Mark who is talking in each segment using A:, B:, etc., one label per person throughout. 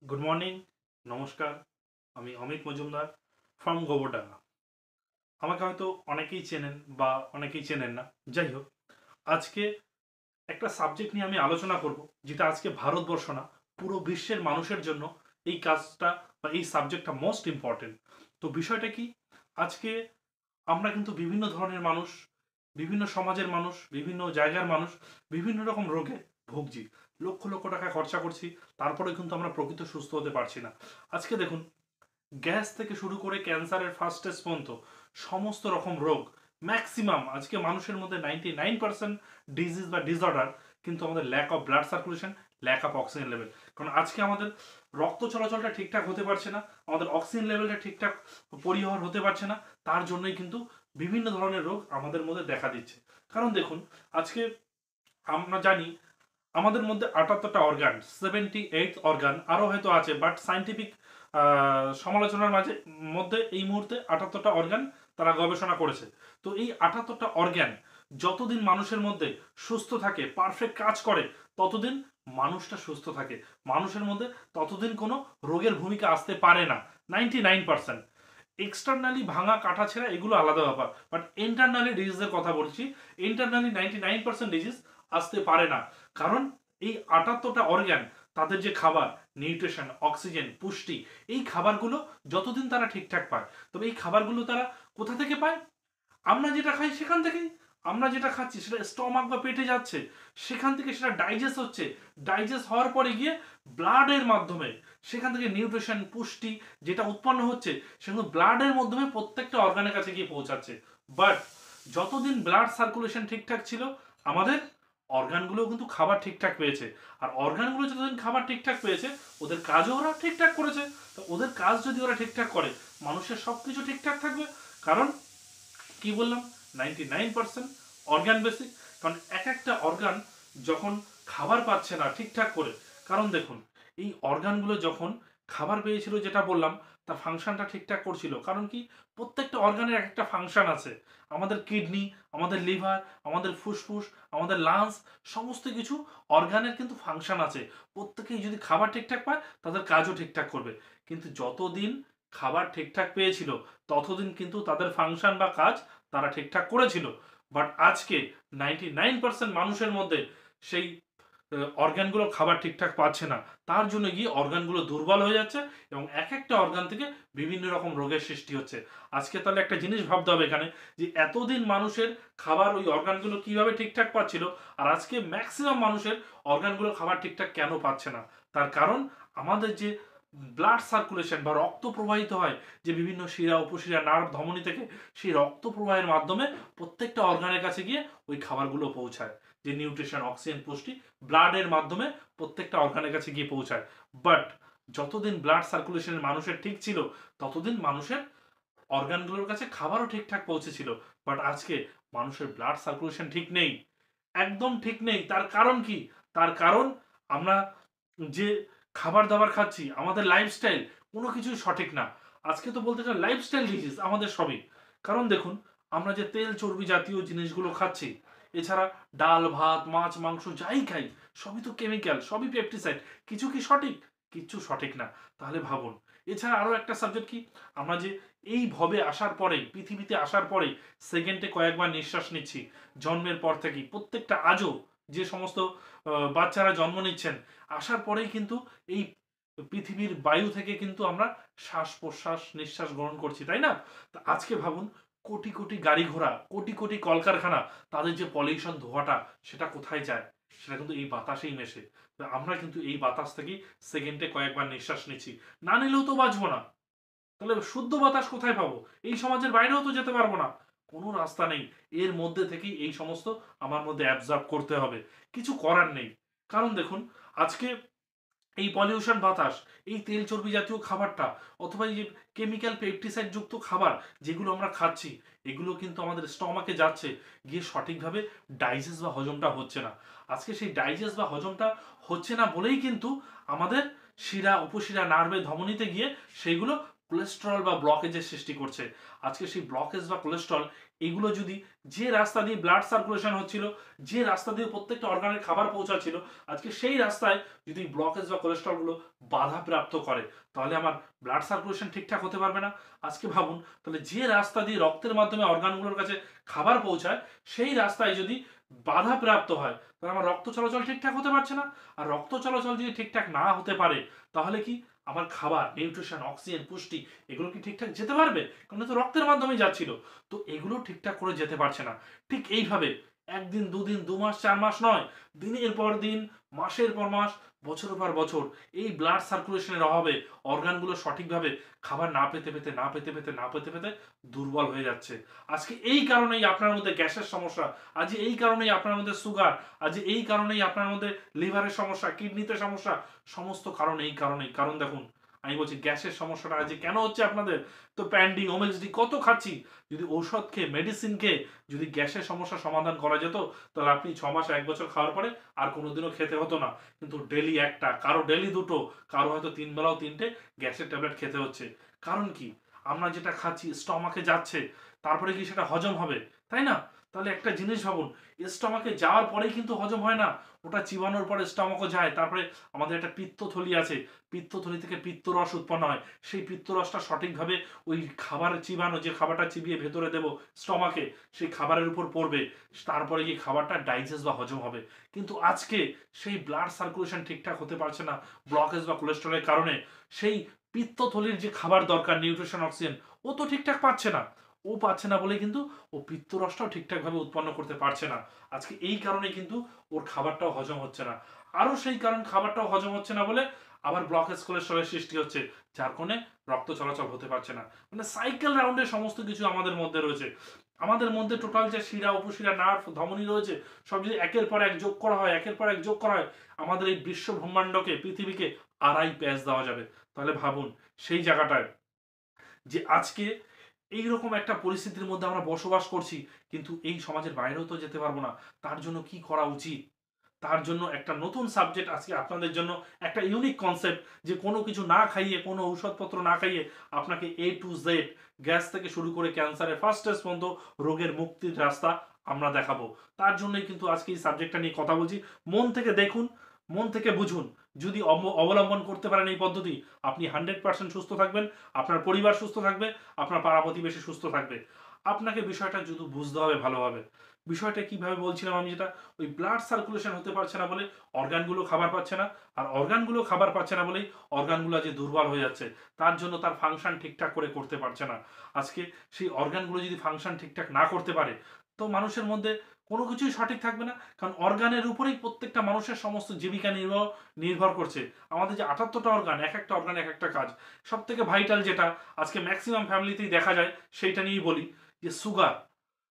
A: Good morning, নমস্কার। আমি Amit Majumdar from Gobardanga. আমাকে হয়তো অনেকেই চেনেন বা অনেকেই চেনেন না। যাই হোক, আজকে একটা সাবজেক্ট নিয়ে আমি আলোচনা করব, যেটা আজকে ভারতবর্ষ না, পুরো বিশ্বের মানুষের জন্য এই কাজটা বা এই সাবজেক্টটা মোস্ট ইম্পর্টেন্ট। তো বিষয়টা কি? আজকে আমরা কিন্তু বিভিন্ন ধরনের মানুষ, বিভিন্ন সমাজের মানুষ, বিভিন্ন জায়গার মানুষ বিভিন্ন রকম রোগে ভুগছি। লক্ষ লক্ষ টাকা খরচা করছি, তারপরে কিন্তু আমরা প্রকৃত সুস্থ হতে পারছি না। আজকে দেখুন, গ্যাস থেকে শুরু করে ক্যান্সারের ফার্স্ট স্টেজ পর্যন্ত সমস্ত রকম রোগ, ম্যাক্সিমাম আজকে মানুষের মধ্যে 99% ডিজিজ বা ডিসঅর্ডার কিন্তু আমাদের lack of blood circulation, lack of oxygen level. কারণ আজকে আমাদের রক্ত চলাচলটা ঠিকঠাক হতে পারছে না, আমাদের অক্সিজেন লেভেলটা ঠিকঠাক পরিবহন হতে পারছে না। তার জন্যই কিন্তু বিভিন্ন ধরনের রোগ আমাদের মধ্যে দেখা দিচ্ছে। কারণ দেখুন, আজকে আমরা জানি আমাদের মধ্যে 78টা অর্গান, 78 অর্গান আরও হয়তো আছে, বাট সাইন্টিফিক সমালোচনার মধ্যে এই মুহূর্তে 78টা অর্গান তারা গবেষণা করেছে। তো এই 78টা অর্গান যতদিন মানুষের মধ্যে সুস্থ থাকে, পারফেক্ট কাজ করে, ততদিন মানুষটা সুস্থ থাকে, মানুষের মধ্যে ততদিন কোনো রোগের ভূমিকা আসতে পারে না। 99%। এক্সটার্নালি ভাঙা কাটা ছেঁড়া এগুলো আলাদা ব্যাপার, বাট ইন্টারনালি ডিজিজের কথা বলছি। ইন্টারনালি 99% ডিজিজ আসতে পারে না। কারণ এই 78টা অর্গান, তাদের যে খাবার, নিউট্রিশন, অক্সিজেন, পুষ্টি, এই খাবারগুলো যতদিন তারা ঠিকঠাক পায়, তবে এই খাবারগুলো তারা কোথা থেকে পায়? আমরা যেটা খাই সেখান থেকেই। আমরা যেটা খাচ্ছি সেটা স্টমাক বা পেটে যাচ্ছে, সেখান থেকে সেটা ডাইজেস্ট হচ্ছে, ডাইজেস্ট হওয়ার পরে গিয়ে ব্লাডের মাধ্যমে সেখান থেকে নিউট্রিশন, পুষ্টি যেটা উৎপন্ন হচ্ছে, সেগুলো ব্লাডের মাধ্যমে প্রত্যেকটা অর্গানের কাছে গিয়ে পৌঁছাচ্ছে। বাট যতদিন ব্লাড সার্কুলেশন ঠিকঠাক ছিল, আমাদের অর্গানগুলো কিন্তু খাবার ঠিকঠাক পেয়েছে। আর অর্গানগুলো যতদিন খাবার ঠিকঠাক পেয়েছে, ওদের কাজও ওরা ঠিকঠাক করেছে। তো ওদের কাজ যদি ওরা ঠিকঠাক করে, মানুষের সব কিছু ঠিকঠাক থাকবে। কারণ কি বললাম, 99% অর্গান বেসিক। কারণ এক একটা অর্গান যখন খাবার পাচ্ছে না ঠিকঠাক করে, কারণ দেখুন, এই অর্গানগুলো যখন খাবার পেয়েছিল, যেটা বললাম, তার ফাংশনটা ঠিকঠাক করছিল। কারণ কি, প্রত্যেকটা অর্গানের এক একটা ফাংশন আছে। আমাদের কিডনি, আমাদের লিভার, আমাদের ফুসফুস, আমাদের লাংস, সমস্ত কিছু অর্গানের কিন্তু ফাংশন আছে। প্রত্যেকেই যদি খাবার ঠিকঠাক পায়, তাদের কাজও ঠিকঠাক করবে। কিন্তু যতদিন খাবার ঠিকঠাক পেয়েছিল, ততদিন কিন্তু তাদের ফাংশন বা কাজ তারা ঠিকঠাক করেছিল। বাট আজকে 99% মানুষের মধ্যে সেই অর্গানগুলো খাবার ঠিকঠাক পাচ্ছে না। তার জন্য গিয়ে অর্গানগুলো দুর্বল হয়ে যাচ্ছে, এবং এক একটা অর্গান থেকে বিভিন্ন রকম রোগের সৃষ্টি হচ্ছে। আজকে তাহলে একটা জিনিস ভাবতে হবে এখানে, যে এতদিন মানুষের খাবার ওই অর্গানগুলো কিভাবে ঠিকঠাক পাচ্ছিল, আর আজকে ম্যাক্সিমাম মানুষের অর্গানগুলো খাবার ঠিকঠাক কেন পাচ্ছে না? তার কারণ আমাদের যে ব্লাড সার্কুলেশন বা রক্ত প্রবাহিত হয়, যে বিভিন্ন শিরা, উপশিরা, নার্ভ, ধমনী থেকে, সেই রক্ত প্রবাহের মাধ্যমে প্রত্যেকটা অর্গানের কাছে গিয়ে ওই খাবারগুলো পৌঁছায়। যে নিউট্রিশন, অক্সিজেন, পুষ্টি ব্লাডের মাধ্যমে প্রত্যেকটা অর্গানের কাছে গিয়ে পৌঁছায়। বাট যতদিন ব্লাড সার্কুলেশন মানুষের ঠিক ছিল, ততদিন মানুষের অর্গানগুলোর কাছে খাবারও ঠিকঠাক পৌঁছেছিল। বাট আজকে মানুষের ব্লাড সার্কুলেশন ঠিক নেই, একদম ঠিক নেই। তার কারণ কি? তার কারণ আমরা যে খাবার দাবার খাচ্ছি, আমাদের লাইফস্টাইল, কোনো কিছুই সঠিক না। আজকে তো বলতে গেলে লাইফস্টাইল ডিজিজ আমাদের সবই। কারণ দেখুন, আমরা যে তেল চর্বি জাতীয় জিনিসগুলো খাচ্ছি, এছাড়া ডাল ভাত মাছ মাংস যাই খাই, সবই তো কেমিক্যাল, সবই পেপটিসাইড। কিছু কি সঠিক? কিচ্ছু সঠিক না। তাহলে ভাবুন, এছাড়া আরো একটা সাবজেক্ট কি, আমরা যে এই ভবে আসার পরেই, পৃথিবীতে আসার পরেই সেকেন্ডে কয়েকবার নিঃশ্বাস নিচ্ছি, জন্মের পর থেকেই প্রত্যেকটা, আজও যে সমস্ত বাচ্চারা জন্ম নিচ্ছেন, আসার পরেই কিন্তু এই পৃথিবীর বায়ু থেকে কিন্তু আমরা শ্বাস প্রশ্বাস নিঃশ্বাস গ্রহণ করছি, তাই না? তা আজকে ভাবুন, কোটি কোটি গাড়ি ঘোড়া, কোটি কোটি কলকারখানা, তাদের যে পলিউশন, ধোঁয়াটা, সেটা কোথায় যায়? সেটা কিন্তু এই বাতাসেই মেশে। তো আমরা কিন্তু এই বাতাস থেকেই সেকেন্ডে কয়েকবার নিঃশ্বাস নিচ্ছি। না নিলেও তো বাঁচবো না। তাহলে শুদ্ধ বাতাস কোথায় পাবো? এই সমাজের বাইরেও তো যেতে পারবো না। কোনো রাস্তা নেই। এর মধ্যে থেকেই এই সমস্ত আমার মধ্যে অ্যাবজর্ব করতে হবে। কিছু করার নেই। কারণ দেখুন, আজকে এই পলিউশন বাতাস, এই তেল চর্বি জাতীয় খাবারটা, অথবা এই যে কেমিক্যাল পেপটিসাইড যুক্ত খাবার যেগুলো আমরা খাচ্ছি, এগুলো কিন্তু আমাদের স্টমাকে যাচ্ছে, গিয়ে সঠিকভাবে ডাইজেস্ট বা হজমটা হচ্ছে না। আজকে সেই ডাইজেস্ট বা হজমটা হচ্ছে না বলেই কিন্তু আমাদের শিরা, উপশিরা, নার্ভে, ধমনীতে গিয়ে সেইগুলো কোলেস্টেরল বা ব্লকেজের সৃষ্টি করছে। আজকে সেই ব্লকেজ বা কোলেস্টেরল এগুলো যদি যে রাস্তা দিয়ে ব্লাড সার্কুলেশন হচ্ছিল, যে রাস্তা দিয়ে প্রত্যেকটা অর্গানের খাবার পৌঁছাচ্ছিল, আজকে সেই রাস্তায় যদি ব্লকেজ বা কোলেস্টেরলগুলো বাধা প্রাপ্ত করে, তাহলে আমার ব্লাড সার্কুলেশন ঠিকঠাক হতে পারবে না। আজকে ভাবুন, তাহলে যে রাস্তা দিয়ে রক্তের মাধ্যমে অর্গানগুলোর কাছে খাবার পৌঁছায়, সেই রাস্তায় যদি বাধা প্রাপ্ত হয়, তাহলে আমার রক্ত চলাচল ঠিকঠাক হতে পারছে না। আর রক্ত চলাচল যদি ঠিকঠাক না হতে পারে, তাহলে কি আমার খাবার, নিউট্রিশন, অক্সিজেন, পুষ্টি এগুলো কি ঠিকঠাক যেতে পারবে? কারণ তো রক্তের মাধ্যমে যাচ্ছিল, তো এগুলো ঠিকঠাক করে যেতে পারছে না। ঠিক এইভাবে একদিন, দুদিন, 2 মাস, 4 মাস নয়, দিনের পর দিন, মাসের পর মাস, বছরের পর বছর এই ব্লাড সার্কুলেশনের অভাবে অর্গানগুলো সঠিকভাবে খাবার না পেতে পেতে না পেতে পেতে না পেতে পেতে দুর্বল হয়ে যাচ্ছে। আজকে এই কারণেই আপনার মধ্যে গ্যাসের সমস্যা, আজ এই কারণেই আপনার মধ্যে সুগার, আজ এই কারণেই আপনার মধ্যে লিভারের সমস্যা, কিডনিতে সমস্যা, সমস্ত কারণ এই কারণেই। কারণ দেখুন, আমি বলছি গ্যাসের সমস্যাটা আজ কেন হচ্ছে আপনাদের? তো প্যান্ডি, ওমেক্সডি কত খাচ্ছি। যদি ঔষধ খেয়ে, মেডিসিন খেয়ে যদি গ্যাসের সমস্যা সমাধান করা যেত, তাহলে আপনি 6 মাস 1 বছর খাওয়ার পরে আর কোনোদিনও খেতে হতো না। কিন্তু ডেলি একটা, কারো ডেলি দুটো, কারো হয়তো 3 বেলাও 3টে গ্যাসের ট্যাবলেট খেতে হচ্ছে। কারণ কি? আমরা যেটা খাচ্ছি স্টমাকে যাচ্ছে, তারপরে কি সেটা হজম হবে? তাই না? তাহলে একটা জিনিস ভাবুন, স্টমাকে যাওয়ার পরেই কিন্তু হজম হয় না, ওটা চিবানোর পরে স্টমাকও যায়। তারপরে আমাদের একটা পিত্তথলি আছে, পিত্তথলি থেকে পিত্তরস উৎপন্ন হয়। সেই পিত্তরসটা সঠিকভাবে ওই খাবার চিবানো, যে খাবারটা চিবিয়ে ভেতরে দেব স্টমাকে, সেই খাবারের উপর পড়বে, তারপরে গিয়ে খাবারটা ডাইজেস্ট বা হজম হবে। কিন্তু আজকে সেই ব্লাড সার্কুলেশন ঠিকঠাক হতে পারছে না ব্লকেজ বা কোলেস্টেরলের কারণে। সেই পিত্তথলির যে খাবার দরকার, নিউট্রিশন, অক্সিজেন, ও তো ঠিকঠাক পাচ্ছে না। ও পাচ্ছে না বলে কিন্তু ও পিত্তরসটাও ঠিকঠাকভাবে উৎপন্ন করতে পারছে না। আজকে এই কারণে কিন্তু ওর খাবারটাও হজম হচ্ছে না। আরও সেই কারণ, খাবারটাও হজম হচ্ছে না বলে আবার ব্লকেজ কোলেস্টেরলের সৃষ্টি হচ্ছে, যার কারণে রক্ত চলাচল হতে পারছে না। মানে সাইকেল রাউন্ডে সমস্ত কিছু আমাদের মধ্যে রয়েছে। আমাদের মধ্যে টোটাল যে শিরা, উপশিরা, নার্ভ, ধমনী রয়েছে, সব যদি একের পর এক যোগ করা হয়, একের পর এক যোগ করা হয়, আমাদের এই বিশ্ব ব্রহ্মাণ্ডকে, পৃথিবীকে আড়াই প্যাঁচ দেওয়া যাবে। তাহলে ভাবুন, সেই জায়গাটায় যে আজকে এইরকম একটা পরিস্থিতির মধ্যে আমরা বসবাস করছি, কিন্তু এই সমাজের বাইরেও তো যেতে পারবো না। তার জন্য কি করা উচিত? তার জন্য একটা নতুন সাবজেক্ট আজকে আপনাদের জন্য, একটা ইউনিক কনসেপ্ট, যে কোনো কিছু না খাইয়ে, কোনো ঔষধপত্র না খাইয়ে আপনাকে A to Z, গ্যাস থেকে শুরু করে ক্যান্সারের ফার্স্ট স্টেজ পর্যন্ত রোগের মুক্তির রাস্তা আমরা দেখাবো। তার জন্যই কিন্তু আজকে এই সাবজেক্টটা নিয়ে কথা বলছি। মন থেকে দেখুন, মন থেকে বুঝুন। যদি অবলম্বন করতে পারেন এই পদ্ধতি, আপনি 100% সুস্থ থাকবেন, আপনার পরিবার সুস্থ থাকবে, আপনার পাড়া প্রতিবেশী সুস্থ থাকবে। আপনাকে বিষয়টা শুধু বুঝতে হবে ভালোভাবে। বিষয়টা কিভাবে বলছিলাম আমি, যেটা ওই ব্লাড সার্কুলেশন হতে পারছে না বলে অর্গানগুলো খাবার পাচ্ছে না, আর অর্গানগুলো খাবার পাচ্ছে না বলেই অর্গানগুলো যে দুর্বল হয়ে যাচ্ছে, তার জন্য তার ফাংশন ঠিকঠাক করে করতে পারছে না। আজকে সেই অর্গানগুলো যদি ফাংশন ঠিকঠাক না করতে পারে, তো মানুষের মধ্যে কোনো কিছুই সঠিক থাকবে না। কারণ অর্গানের উপরেই প্রত্যেকটা মানুষের সমস্ত জীবিকা নির্ভর নির্ভর করছে। আমাদের যে 78টা অর্গান, এক একটা অর্গান এক একটা কাজ। সব থেকে ভাইটাল যেটা আজকে ম্যাক্সিমাম ফ্যামিলিতেই দেখা যায়, সেইটা নিয়েই বলি, যে সুগার।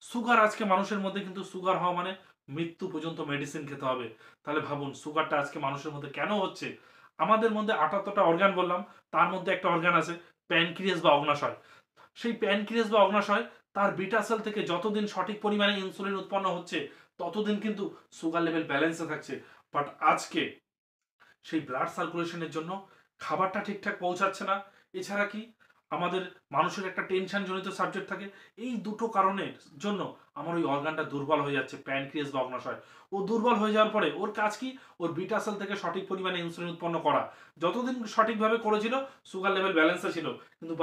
A: সুগার আজকে মানুষের মধ্যে, কিন্তু সুগার হওয়া মানে মৃত্যু পর্যন্ত মেডিসিন খেতে হবে। তাহলে ভাবুন, সুগারটা আজকে মানুষের মধ্যে কেন হচ্ছে? আমাদের মধ্যে 78টা অর্গান বললাম, তার মধ্যে একটা অর্গান আছে প্যানক্রিয়াস বা অগ্নাশয়। সেই প্যানক্রিয়াস বা অগ্নাশয়, তার বিটা সেল থেকে যতদিন সঠিক পরিমাণে ইনসুলিন উৎপন্ন হচ্ছে, ততদিন কিন্তু সুগার লেভেল ব্যালেন্সে থাকছে। বাট আজকে সেই ব্লাড সার্কুলেশনের জন্য খাবারটা ঠিকঠাক পৌঁছাচ্ছে না। এছাড়া কি, আমাদের মানুষের একটা টেনশন জনিত সাবজেক্ট থাকে। এই দুটো কারণের জন্য আমার ওই অর্গানটা দুর্বল হয়ে যাচ্ছে, প্যানক্রিয়াস বা অগ্নাশয়। ও দুর্বল হয়ে যাওয়ার পরে ওর কাজ কি? ওর বিটা সেল থেকে সঠিক পরিমাণে ইনসুলিন উৎপন্ন করা। যতদিন সঠিকভাবে করেছিল, সুগার লেভেল ব্যালেন্সে ছিল। কিন্তু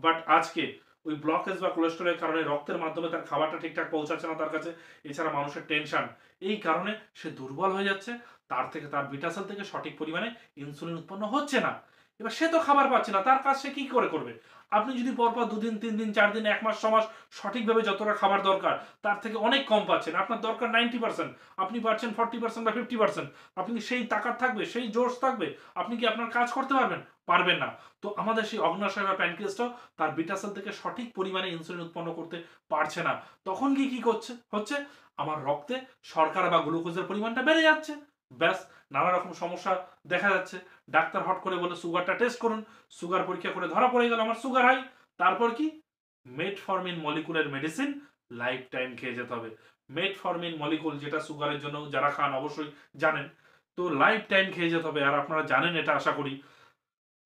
A: বাট আজকে ওই ব্লকেজ বা কোলেস্টেরলের কারণে রক্তের মাধ্যমে তার খাবারটা ঠিকঠাক পৌঁছাচ্ছে না তার কাছে। এছাড়া মানুষের টেনশন, এই কারণে সে দুর্বল হয়ে যাচ্ছে। তার থেকে, তার বিটা সেল থেকে সঠিক পরিমাণে ইনসুলিন উৎপন্ন হচ্ছে না। এবার সে তো খাবার পাচ্ছে না, তার কাজ সে কি করে করবে? আপনি যদি পরপর 2 দিন, 3 দিন, 4 দিন, 1 মাস, 6 মাস সঠিকভাবে যতটা খাবার দরকার, তার থেকে অনেক কম পাচ্ছেন, আপনার দরকার 90%, আপনি পাচ্ছেন 40% বা 50%, আপনি কি সেই তাকাত থাকবে, সেই জোশ থাকবে? আপনি কি আপনার কাজ করতে পারবেন? পারবেন না। তো আমাদের সেই অগ্নাশয় বা প্যানক্রিয়াসটাও তার বিটা সেল থেকে সঠিক পরিমাণে ইনসুলিন উৎপন্ন করতে পারছে না। তখন কি হচ্ছে, আমার রক্তে শর্করা বা গ্লুকোজের পরিমাণটা বেড়ে যাচ্ছে। ব্যাস, নানা রকম সমস্যা দেখা যাচ্ছে। ডাক্তার হট করে বলে সুগারটা টেস্ট করুন, সুগার পরীক্ষা করে ধরা পড়ে গেল আমার সুগার হাই। তারপর কি? মেটফরমিন মলিকুলের মেডিসিন লাইফ টাইম খেয়ে যেতে হবে। মেটফরমিন মলিকুল, যেটা সুগারের জন্য যারা খান অবশ্যই জানেন, তো লাইফ টাইম খেয়ে যেতে হবে। আর আপনারা জানেন এটা, আশা করি।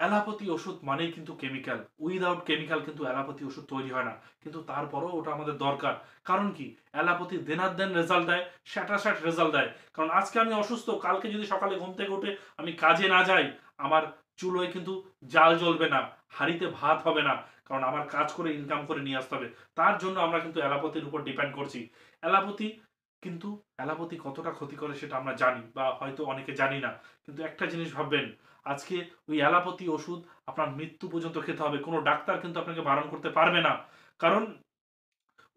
A: অ্যালোপ্যাথি ওষুধ মানেই কিন্তু কেমিক্যাল, উইদাউট কেমিক্যাল কিন্তু অ্যালোপ্যাথি ওষুধ তৈরি হয় না, কিন্তু তারপরেও ওটা আমাদের দরকার। কারণ কি, অ্যালোপ্যাথি দেনার দেন রেজাল্ট দেয়, স্যাটাস্যাট রেজাল্ট দেয়। কারণ আজকে আমি অসুস্থ, কালকে যদি সকালে ঘুম থেকে উঠে আমি কাজে না যাই, আমার চুলোয় কিন্তু জাল জ্বলবে না, হাঁড়িতে ভাত হবে না, কারণ আমার কাজ করে ইনকাম করে নিয়ে আসতে হবে। তার জন্য আমরা কিন্তু অ্যালোপ্যাথির উপর ডিপেন্ড করছি। অ্যালোপ্যাথি কিন্তু অ্যালোপ্যাথি কতটা ক্ষতি করে সেটা আমরা জানি, বা হয়তো অনেকে জানি না। কিন্তু একটা জিনিস ভাববেন, আজকে ওই অ্যালোপ্যাথি ওষুধ আপনার মৃত্যু পর্যন্ত খেতে হবে, কোনো ডাক্তার কিন্তু আপনাকে বারণ করতে পারবে না। কারণ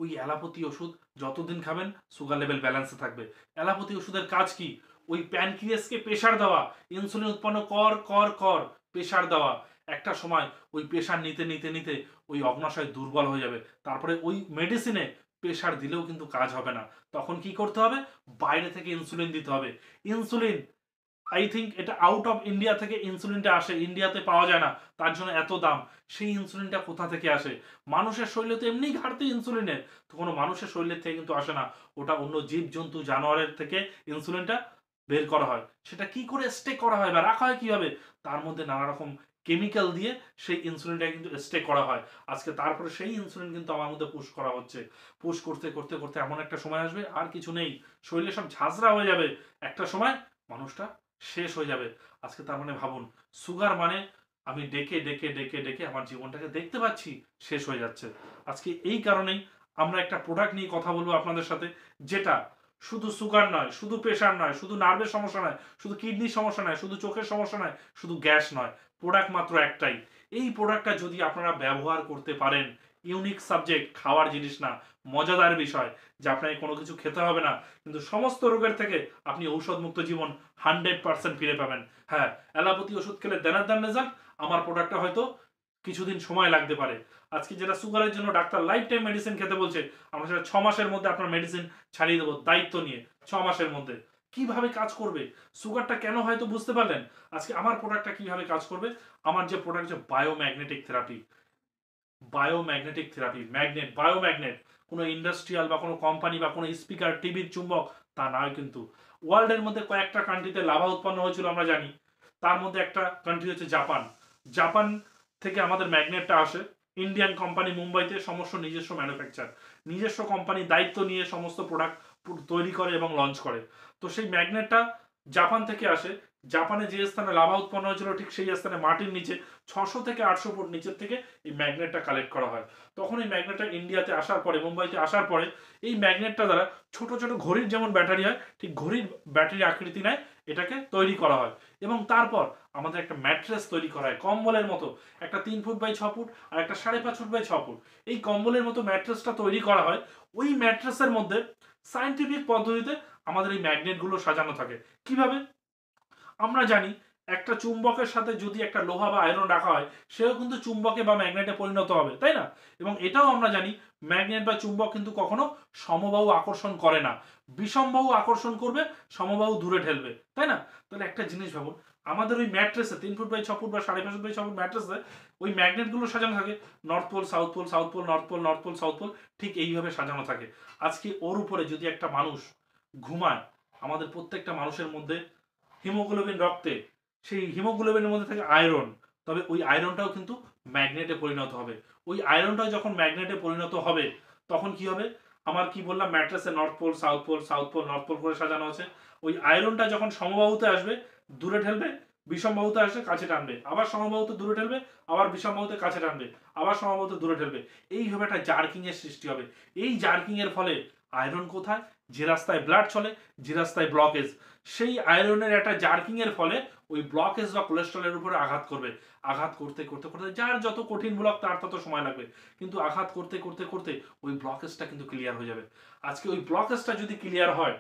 A: ওই অ্যালোপ্যাথি ওষুধ যতদিন খাবেন সুগার লেভেল ব্যালেন্সে থাকবে। অ্যালোপ্যাথি ওষুধের কাজ কি, ওই প্যানক্রিয়াসকে প্রেশার দেওয়া, ইনসুলিন উৎপন্ন কর কর কর, প্রেশার দেওয়া। একটা সময় ওই প্রেশার নিতে নিতে নিতে ওই অগ্নাশয় দুর্বল হয়ে যাবে, তারপরে ওই মেডিসিনে প্রেশার দিলেও কিন্তু কাজ হবে না। তখন কি করতে হবে, বাইরে থেকে ইনসুলিন দিতে হবে। ইনসুলিন আই থিঙ্ক এটা আউট অফ ইন্ডিয়া থেকে ইনসুলিনটা আসে, ইন্ডিয়াতে পাওয়া যায় না, তার জন্য এত দাম। সেই ইনসুলিনটা কোথা থেকে আসে, মানুষের শরীরে তো এমনি ঘাটতি ইনসুলিনের, তো কোনো মানুষের শরীরের থেকে কিন্তু আসে না, ওটা অন্য জীব জন্তু জানোয়ারের থেকে ইনসুলিনটা বের করা হয়। সেটা কি করে স্টে করা হয় বা রাখা হয় কিভাবে, তার মধ্যে নানা রকম কেমিক্যাল দিয়ে সেই ইনসুলিনটা কিন্তু স্টে করা হয়। আজকে তারপরে সেই ইনসুলিন কিন্তু আমার মধ্যে পুশ করা হচ্ছে। পুশ করতে করতে করতে এমন একটা সময় আসবে আর কিছু নেই, শরীরে সব ঝাঁঝরা হয়ে যাবে, একটা সময় মানুষটা শেষ হয়ে যাবে। আজকে তার মানে ভাবুন, সুগার মানে আমি ডেকে ডেকে ডেকে ডেকে আমার জীবনটাকে দেখতে পাচ্ছি শেষ হয়ে যাচ্ছে। আজকে এই কারণেই আমরা একটা প্রোডাক্ট নিয়ে কথা বলবো আপনাদের সাথে, যেটা শুধু সুগার নয়, শুধু প্রেশার নয়, শুধু নার্ভের সমস্যা নয়, শুধু কিডনির সমস্যা নয়, শুধু চোখের সমস্যা নয়, শুধু গ্যাস নয়, প্রোডাক্ট মাত্র একটাই। এই প্রোডাক্টটা যদি আপনারা ব্যবহার করতে পারেন, ইউনিক সাবজেক্ট, খাওয়ার জিনিস না, মজাদার বিষয়, যে আপনাকে কোনো কিছু খেতে হবে না, কিন্তু সমস্ত রোগের থেকে আপনি ঔষধমুক্ত জীবন 100% ফিরে পাবেন। হ্যাঁ, অ্যালোপ্যাথি ওষুধ খেলে দেনার দেন রেজাল্ট, আমার প্রোডাক্টটা হয়তো কিছুদিন সময় লাগতে পারে। আজকে যেটা সুগারের জন্য ডাক্তার লাইফ টাইম মেডিসিন খেতে বলছে, আমরা সেটা 6 মাসের মধ্যে আপনার মেডিসিন ছাড়িয়ে দেবো দায়িত্ব নিয়ে। 6 মাসের মধ্যে কিভাবে কাজ করবে সুগারটা, কেন হয়তো বুঝতে পারলেন। আজকে আমার প্রোডাক্টটা কিভাবে কাজ করবে, আমার যে প্রোডাক্ট, যে বায়োম্যাগনেটিক থেরাপি, বায়োম্যাগনেটিক থেরাপি, ম্যাগনেট, বায়োম্যাগনেট, কোনো ইন্ডাস্ট্রিয়াল বা কোনো কোম্পানি বা কোনো স্পিকার, টিভির চুম্বক, তা নয় কিন্তু। ওয়ার্ল্ডের মধ্যে কয়েকটা কান্ট্রিতে লাভা উৎপন্ন হয়েছিল আমরা জানি, তার মধ্যে একটা কান্ট্রি হচ্ছে জাপান। জাপান থেকে আমাদের ম্যাগনেটটা আসে, ইন্ডিয়ান কোম্পানি মুম্বাইতে সমস্ত নিজস্ব ম্যানুফ্যাকচার, নিজস্ব কোম্পানি দায়িত্ব নিয়ে সমস্ত প্রোডাক্ট তৈরি করে এবং লঞ্চ করে। তো সেই ম্যাগনেটটা জাপান থেকে আসে। জাপানে যে স্থানে লাভা উৎপন্ন হয়েছিল ঠিক সেই স্থানে মাটির নিচে 600 থেকে 800 ফুট নিচের থেকে এই ম্যাগনেটটা কালেক্ট করা হয়। তখন এই ম্যাগনেটটা ইন্ডিয়াতে আসার পরে, মুম্বাইতে আসার পরে, এই ম্যাগনেটটা দ্বারা ছোট ছোট ঘড়ির যেমন ব্যাটারি হয়, ঠিক ঘড়ির ব্যাটারি আকৃতি নেয়, এটাকে তৈরি করা হয়। এবং তারপর আমাদের একটা ম্যাট্রেস তৈরি করা হয় কম্বলের মতো, একটা 3 ফুট বাই 6 ফুট আর একটা 5.5 ফুট বাই 6 ফুট। এই কম্বলের মতো ম্যাট্রেসটা তৈরি করা হয়। ওই ম্যাট্রেসের মধ্যে সায়েন্টিফিক পদ্ধতিতে আমাদের এই ম্যাগনেটগুলো সাজানো থাকে। কিভাবে, আমরা জানি একটা চুম্বকের সাথে যদি একটা লোহা বা আয়রন রাখা হয়, সেও কিন্তু চুম্বকে বা ম্যাগনেটে পরিণত হবে, তাই না? এবং এটাও আমরা জানি ম্যাগনেট বা চুম্বক কিন্তু কখনো সমবাহু আকর্ষণ করে না, বিষমবাহু আকর্ষণ করবে, সমবাহু দূরে ঠেলবে, তাই না? তাহলে একটা জিনিস ভাবুন, আমাদের ওই ম্যাট্রেসে 3 ফুট বাই 6 ফুট বা 5.5 ফুট বাই 6 ফুট ম্যাট্রেসে ওই ম্যাগনেটগুলো সাজানো থাকে, north pole south pole, south pole north pole, north pole south pole, ঠিক এইভাবে সাজানো থাকে। আজকে ওর উপরে যদি একটা মানুষ ঘুমায়, আমাদের প্রত্যেকটা মানুষের মধ্যে হিমোগ্লোবিন রক্তে, সেই হিমোগ্লোবিনের মধ্যে থাকে আয়রন, তবে ওই আয়রনটাও কিন্তু ম্যাগনেটে পরিণত হবে। ওই আয়রনটাও যখন ম্যাগনেটে পরিণত হবে, তখন কি হবে, আমার কি বললাম, ম্যাট্রেসে north pole south pole, south pole north pole করে সাজানো আছে। ওই আয়রনটা যখন সমবাহুতে আসবে, দূরে ঠেলবে, বিষমবাহুতে আসে কাছে টানবে, আবার সমবাহুতে দূরে ঠেলবে, আবার বিষমবাহুতে কাছে টানবে, আবার সমবাহুতে দূরে ঠেলবে। এইভাবে একটা জার্কিং এর সৃষ্টি হবে। এই জার্কিং এর ফলে আয়রন কোথায়, যে রাস্তায় ব্লাড চলে, যে রাস্তায় ব্লকেজ, সেই আয়রনের একটা জার্কিং এর ফলে ওই ব্লকেজ বা কোলেস্ট্রলের উপরে আঘাত করবে। আঘাত করতে করতে করতে, যার যত কঠিন ব্লক তার তত সময় লাগবে, কিন্তু আঘাত করতে করতে করতে ওই ব্লকেজটা কিন্তু ক্লিয়ার হয়ে যাবে। আজকে ওই ব্লকেজটা যদি ক্লিয়ার হয়,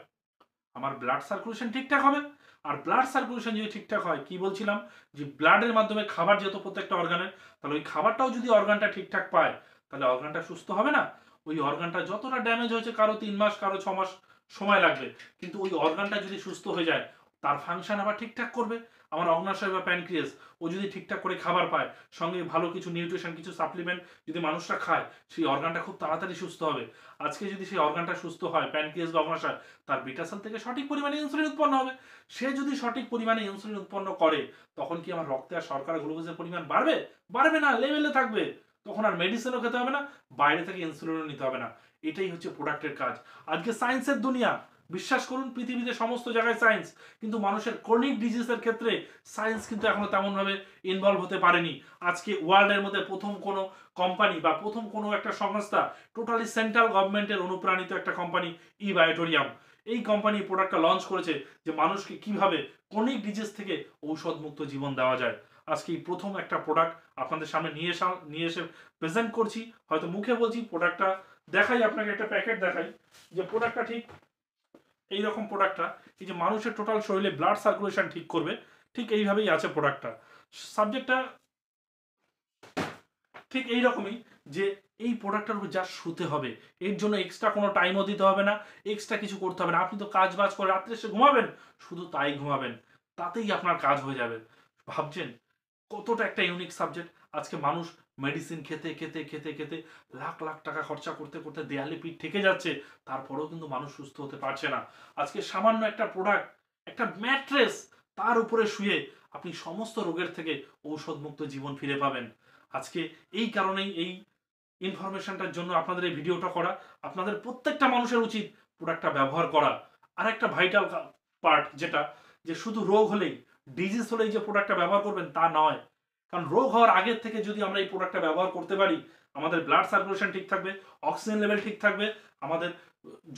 A: আমার ব্লাড সার্কুলেশন ঠিকঠাক হবে। আর ব্লাড সার্কুলেশন যদি ঠিকঠাক হয়, কি বলছিলাম, যে ব্লাডের মাধ্যমে খাবার যেত প্রত্যেকটা অর্গানের, তাহলে ওই খাবারটাও যদি অর্গানটা ঠিকঠাক পায়, তাহলে অর্গানটা সুস্থ হবে না? ওই অর্গানটা যতটা ড্যামেজ হয়েছে, কারো 3 মাস, কারো 6 মাস সময় লাগবে, কিন্তু ওই অর্গানটা যদি সুস্থ হয়ে যায়, তার ফাংশন আবার ঠিকঠাক করবে। আমার অগ্নাশয় বা প্যানক্রিয়াস ও যদি ঠিকঠাক করে খাবার পায়, সঙ্গে ভালো কিছু নিউট্রিশন, কিছু সাপ্লিমেন্ট যদি মানুষটা খায়, সেই অর্গানটা খুব তাড়াতাড়ি সুস্থ হবে। আজকে যদি সেই অর্গানটা সুস্থ হয়, প্যানক্রিয়াস বা অগ্নাশয়, তার বিটা সেল থেকে সঠিক পরিমাণে ইনসুলিন উৎপন্ন হবে। সে যদি সঠিক পরিমাণে ইনসুলিন উৎপন্ন করে, তখন কি আমার রক্তে আর শর্করা গ্লুকোজের পরিমাণ বাড়বে? বাড়বে না, লেভেলে থাকবে। তখন আর মেডিসিনও খেতে হবে না, বাইরে থেকে ইনসুলিনও নিতে হবে না। এটাই হচ্ছে প্রোডাক্টের কাজ। আজকে সায়েন্সের দুনিয়া, বিশ্বাস করুন পৃথিবীতে সমস্ত জায়গায় সায়েন্স, কিন্তু মানুষের ক্রনিক ডিজিজের ক্ষেত্রে সায়েন্স কিন্তু এখনো তেমনভাবে ইনভলভ হতে পারেনি। আজকে ওয়ার্ল্ডের মধ্যে প্রথম কোনো কোম্পানি বা প্রথম কোনো একটা সংস্থা, টোটালি সেন্ট্রাল গভর্নমেন্টের অনুপ্রাণিত একটা কোম্পানি ইবায়োটোরিয়াম, এই কোম্পানি প্রোডাক্টটা লঞ্চ করেছে যে মানুষকে কিভাবে ক্রনিক ডিজিজ থেকে ঔষধ মুক্ত জীবন দেওয়া যায়। আজকে এই প্রথম একটা প্রোডাক্ট আপনাদের সামনে নিয়ে এসে প্রেজেন্ট করছি। হয়তো মুখে বলছি, প্রোডাক্টটা দেখাই আপনাকে, একটা প্যাকেট দেখাই যে প্রোডাক্টটা ঠিক এইরকম। প্রোডাক্টটা এই যে মানুষের টোটাল শরীরে ব্লাড সার্কুলেশন ঠিক করবে, ঠিক এইভাবেই আছে প্রোডাক্টটা। সাবজেক্টটা ঠিক এইরকমই, যে এই প্রোডাক্টটার উপর যা শুতে হবে, এর জন্য এক্সট্রা কোনো টাইমও দিতে হবে না, এক্সট্রা কিছু করতে হবে না। আপনি তো কাজ বাজ করে রাত্রে এসে ঘুমাবেন, শুধু তাই ঘুমাবেন, তাতেই আপনার কাজ হয়ে যাবে। ভাবছেন কতটা একটা ইউনিক সাবজেক্ট। আজকে মানুষ মেডিসিন খেতে খেতে খেতে খেতে লাখ লাখ টাকা খরচা করতে করতে দেয়ালে পিঠ ঠেকে যাচ্ছে, তারপরেও কিন্তু মানুষ সুস্থ হতে পারছে না। আজকে সামান্য একটা প্রোডাক্ট, একটা ম্যাট্রেস, তার উপরে শুয়ে আপনি সমস্ত রোগের থেকে ঔষধ মুক্ত জীবন ফিরে পাবেন। আজকে এই কারণেই এই ইনফরমেশনটার জন্য আপনাদের এই ভিডিওটা করা। আপনাদের প্রত্যেকটা মানুষের উচিত প্রোডাক্টটা ব্যবহার করা। আর একটা ভাইটাল পার্ট, যেটা যে শুধু রোগ হলেই, ডিজিজ হলেই যে প্রোডাক্টটা ব্যবহার করবেন তা নয়। কারণ রোগ হওয়ার আগের থেকে যদি আমরা এই প্রোডাক্টটা ব্যবহার করতে পারি, আমাদের ব্লাড সার্কুলেশন ঠিক থাকবে, অক্সিজেন লেভেল ঠিক থাকবে, আমাদের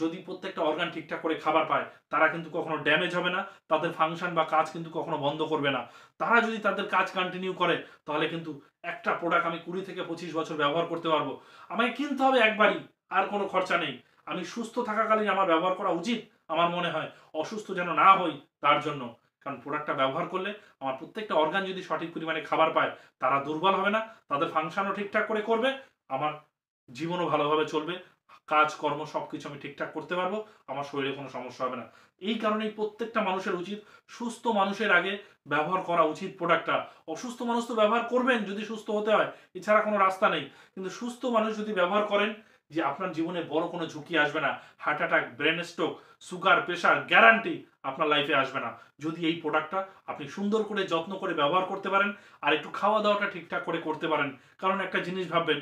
A: যদি প্রত্যেকটা অর্গান ঠিকঠাক করে খাবার পায়, তারা কিন্তু কখনো ড্যামেজ হবে না, তাদের ফাংশন বা কাজ কিন্তু কখনো বন্ধ করবে না। তারা যদি তাদের কাজ কন্টিনিউ করে, তাহলে কিন্তু একটা প্রোডাক্ট আমি 20 থেকে 25 বছর ব্যবহার করতে পারবো। আমাকে কিনতে হবে একবারই, আর কোনো খরচা নেই। আমি সুস্থ থাকাকালীন আমার ব্যবহার করা উচিত আমার মনে হয়, অসুস্থ যেন না হই তার জন্য। কারণ প্রোডাক্টটা ব্যবহার করলে আমার প্রত্যেকটা অর্গান যদি সঠিক পরিমাণে খাবার পায়, তারা দুর্বল হবে না, তাদের ফাংশনও ঠিকঠাক করে করবে, আমার জীবনও ভালোভাবে চলবে, কাজ কর্ম সবকিছু আমি ঠিকঠাক করতে পারবো, আমার শরীরে কোনো সমস্যা হবে না। এই কারণেই প্রত্যেকটা মানুষের উচিত সুস্থ মানুষের আগে ব্যবহার করা উচিত প্রোডাক্টটা। অসুস্থ মানুষ তো ব্যবহার করবেন যদি সুস্থ হতে হয়, এছাড়া কোনো রাস্তা নেই। কিন্তু সুস্থ মানুষ যদি ব্যবহার করেন, যে আপনার জীবনে বড় কোনো ঝুঁকি আসবে না, heart attack, brain stroke, sugar, pressure guarantee আপনার লাইফে আসবে না, যদি এই প্রোডাক্টটা আপনি সুন্দর করে যত্ন করে ব্যবহার করতে পারেন, আর একটু খাওয়া দাওয়াটা ঠিকঠাক করে করতে পারেন। কারণ একটা জিনিস ভাববেন,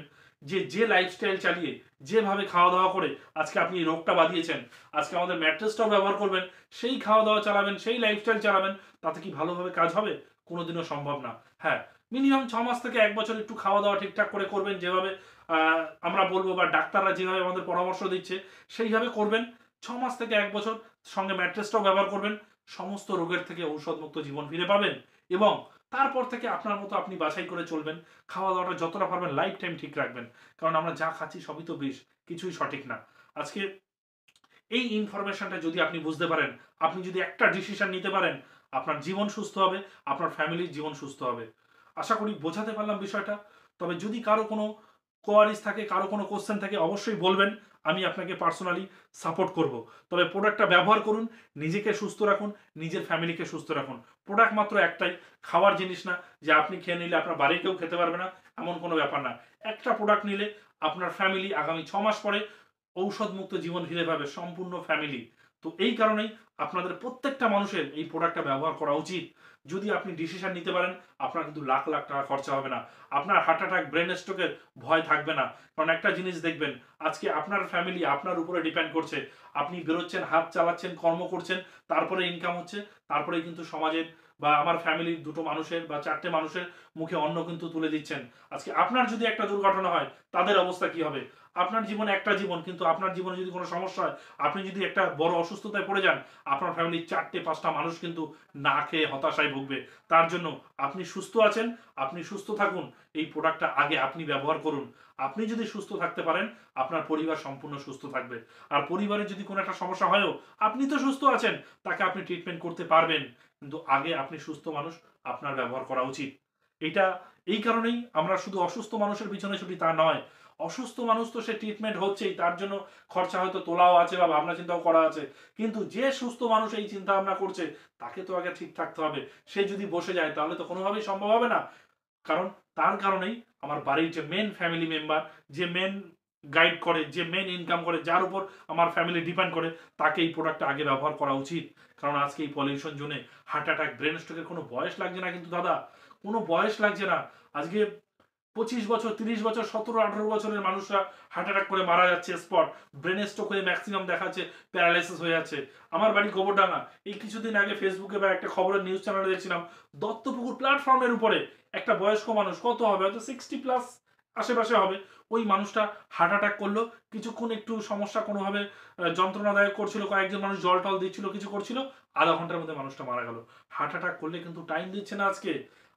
A: যে লাইফস্টাইল চালিয়ে, যেভাবে খাওয়া দাওয়া করে আজকে আপনি এই রোগটা বাঁধিয়েছেন, আজকে আমাদের ম্যাট্রেসটাও ব্যবহার করবেন, সেই খাওয়া দাওয়া চালাবেন, সেই লাইফস্টাইল চালাবেন, তাতে কি ভালোভাবে কাজ হবে? কোনোদিনও সম্ভব না। হ্যাঁ, মিনিমাম 6 মাস থেকে 1 বছর একটু খাওয়া দাওয়া ঠিকঠাক করে করবেন, যেভাবে আমরা বলবো বা ডাক্তাররা যেভাবে আমাদের পরামর্শ দিচ্ছে সেইভাবে করবেন। 6 মাস থেকে 1 বছর সঙ্গে ম্যাট্রেসটাও ব্যবহার করবেন, সমস্ত রোগের থেকে ঔষধমুক্ত জীবন ফিরে পাবেন। এবং তারপর থেকে আপনার মতো আপনি বাছাই করে চলবেন, খাওয়া দাওয়াটা যতটা পারবেন লাইফ টাইম ঠিক রাখবেন। কারণ আমরা যা খাচ্ছি সবই তো বিষ, কিছুই সঠিক না। আজকে এই ইনফরমেশনটা যদি আপনি বুঝতে পারেন, আপনি যদি একটা ডিসিশন নিতে পারেন, আপনার জীবন সুস্থ হবে, আপনার ফ্যামিলির জীবন সুস্থ হবে। আশা করি বোঝাতে পারলাম বিষয়টা। তবে যদি কারো কোনো কোয়ারিজ থাকে, কারো কোনো কোশ্চেন থাকে, অবশ্যই বলবেন, আমি আপনাকে পার্সোনালি সাপোর্ট করব। তবে প্রোডাক্টটা ব্যবহার করুন, নিজেকে সুস্থ রাখুন, নিজের ফ্যামিলিকে সুস্থ রাখুন। প্রোডাক্ট মাত্র একটাই, খাওয়ার জিনিস না যে আপনি খেয়ে নিলে আপনার বাড়ির কেউ খেতে পারবে না, এমন কোনো ব্যাপার না। একটা প্রোডাক্ট নিলে আপনার ফ্যামিলি আগামী 6 মাস পরে ঔষধ মুক্ত জীবন ফিরে পাবে, সম্পূর্ণ ফ্যামিলি। তো এই কারণেই আপনাদের প্রত্যেকটা মানুষের এই প্রোডাক্টটা ব্যবহার করা উচিত। যদি আপনি ডিসিশন নিতে পারেন, আপনার কিন্তু লাখ লাখ টাকা খরচা হবে না, আপনার হার্ট অ্যাটাক, ব্রেন স্ট্রোকের ভয় থাকবে না। কারণ একটা জিনিস দেখবেন, আজকে আপনার ফ্যামিলি আপনার উপরে ডিপেন্ড করছে। আপনি বেরোচ্ছেন, হাত চালাচ্ছেন, কর্ম করছেন, তারপরে ইনকাম হচ্ছে, তারপরে কিন্তু সমাজের বা আমার ফ্যামিলির 2টো মানুষের বা 4টে মানুষের মুখে অন্ন কিন্তু তুলে দিচ্ছেন। আজকে আপনার যদি একটা দুর্ঘটনা হয়, তাদের অবস্থা কি হবে? আপনার জীবনে একটা জীবন, কিন্তু আপনার জীবনে যদি কোনো সমস্যা হয়, আপনি যদি একটা বড় অসুস্থতায় পড়ে যান, আপনার ফ্যামিলির 4টে 5টা মানুষ কিন্তু না খেয়ে হতাশায় ভুগবে। তার জন্য আপনি সুস্থ আছেন, আপনি সুস্থ থাকুন, এই প্রোডাক্টটা আগে আপনি ব্যবহার করুন। আপনি যদি সুস্থ থাকতে পারেন, আপনার পরিবার সম্পূর্ণ সুস্থ থাকবে। আর পরিবারে যদি কোনো একটা সমস্যা হয়ও, আপনি তো সুস্থ আছেন, তাকে আপনি ট্রিটমেন্ট করতে পারবেন। কিন্তু আগে আপনি সুস্থ মানুষ, আপনার ব্যবহার করা উচিত। এটা এই কারণেই আমরা শুধু অসুস্থ মানুষের পিছনে ছুটি তা নয়, অসুস্থ মানুষ তো সে ট্রিটমেন্ট হচ্ছেই, তার জন্য খরচা হয়তো তোলাও আছে বা ভাবনা চিন্তাও করা আছে, কিন্তু যে সুস্থ মানুষ এই চিন্তা ভাবনা করছে তাকে তো আগে ঠিক থাকতে হবে। সে যদি বসে যায় তাহলে তো কোনোভাবেই সম্ভব হবে না। কারণ তার কারণেই আমার বাড়ির যে মেন ফ্যামিলি মেম্বার, যে মেন গাইড করে, যে মেন ইনকাম করে, যার উপর আমার ফ্যামিলি ডিপেন্ড করে, তাকে এই প্রোডাক্টটা আগে ব্যবহার করা উচিত। কারণ আজকে এই পলিউশন জোনে হার্ট অ্যাটাক, ব্রেন স্ট্রোকের কোনো বয়স লাগছে না কিন্তু দাদা, কোনো বয়স লাগছে না। আজকে 25 বছর, 30 বছর, 17-18 বছরের মানুষরা হার্ট অ্যাটাক করে মারা যাচ্ছে স্পট, ব্রেন স্ট্রোক হয়ে ম্যাক্সিমাম দেখাচ্ছে প্যারালাইসিস হয়ে যাচ্ছে। আমার বাড়ি গোবরডাঙ্গা, এই কিছুদিন আগে ফেসবুকে বা একটা খবরের নিউজ চ্যানেলে দেখছিলাম, দত্তপুকুর প্ল্যাটফর্মের উপরে একটা বয়স্ক মানুষ, কত হবে হয়তো 60+ আশেপাশে হবে, ওই মানুষটা হার্ট অ্যাটাক করলো। কিছুক্ষণ একটু সমস্যা কোনোভাবে যন্ত্রণাদায়ক করছিল, কয়েকজন মানুষ জল টল দিচ্ছিল, কিছু করছিল, আধা ঘন্টার মধ্যে মানুষটা মারা গেল। হার্ট অ্যাটাক করলে কিন্তু টাইম দিচ্ছে না। আজকে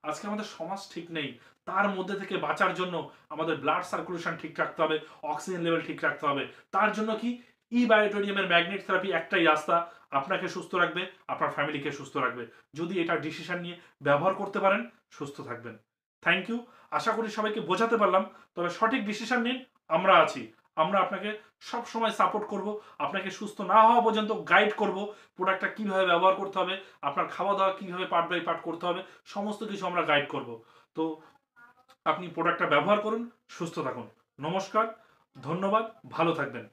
A: আজকে আমাদের সমাজ ঠিক নেই। তার মধ্যে থেকে বাঁচার জন্য আমাদের ব্লাড সার্কুলেশন ঠিক রাখতে হবে, অক্সিজেন লেভেল ঠিক রাখতে হবে। তার জন্য কি, ই বায়োটোনিয়ামের ম্যাগনেট থেরাপি একটাই রাস্তা, আপনাকে সুস্থ রাখবে, আপনার ফ্যামিলিকে সুস্থ রাখবে। যদি এটা ডিসিশন নিয়ে ব্যবহার করতে পারেন, সুস্থ থাকবেন। Thank you. আশা করি সবাইকে বোঝাতে পারলাম। তবে সঠিক ডিসিশন নিন, আমরা আছি। আমরা আপনাকে সব সময় সাপোর্ট করব, আপনাকে সুস্থ না হওয়া পর্যন্ত গাইড করব, প্রোডাক্টটা কিভাবে ব্যবহার করতে হবে, আপনার খাওয়া দাওয়া কিভাবে পার্ট বাই পার্ট করতে হবে, সমস্ত কিছু আমরা গাইড করব। তো আপনি প্রোডাক্টটা ব্যবহার করুন, সুস্থ থাকুন। নমস্কার, ধন্যবাদ, ভালো থাকবেন।